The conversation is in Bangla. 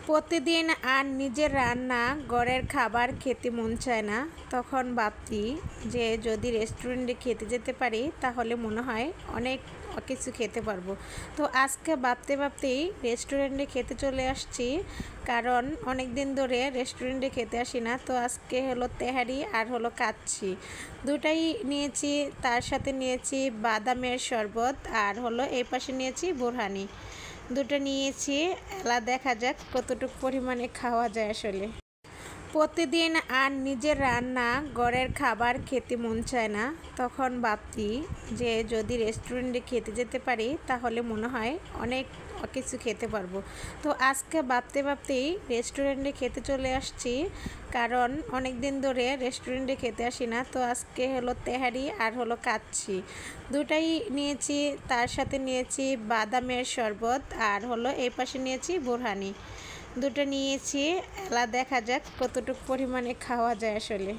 প্রতিদিন আর নিজের রান্না ঘরের খাবার খেতে মন চায় না। তখন ভাবতি যে যদি রেস্টুরেন্টে খেতে যেতে পারি তাহলে মনে হয় অনেক কিছু খেতে পারবো। তো আজকে ভাবতে ভাবতেই রেস্টুরেন্টে খেতে চলে আসছি, কারণ অনেক দিন ধরে রেস্টুরেন্টে খেতে আসি না। তো আজকে হলো তেহারি আর হলো কাচ্ছি, দুটাই নিয়েছি। তার সাথে নিয়েছি বাদামের শরবত আর হলো এই পাশে নিয়েছি বোরহানি। দুটো নিয়েছি, এলা দেখা যাক কতটুকু পরিমাণে খাওয়া যায় আসলে। প্রতিদিন আর নিজের রান্না ঘরের খাবার খেতে মন চায় না। তখন ভাবতি যে যদি রেস্টুরেন্টে খেতে যেতে পারি তাহলে মনে হয় অনেক কিছু খেতে পারবো। তো আজকে ভাবতে ভাবতেই রেস্টুরেন্টে খেতে চলে আসছি, কারণ অনেক দিন ধরে রেস্টুরেন্টে খেতে আসি না। তো আজকে হলো তেহারি আর হলো কাচ্ছি, দুটাই নিয়েছি। তার সাথে নিয়েছি বাদামের শরবত আর হলো এই পাশে নিয়েছি বোরহানি। দুটো নিয়েছি, এলা দেখা যাক কতটুকু পরিমাণে খাওয়া যায় আসলে।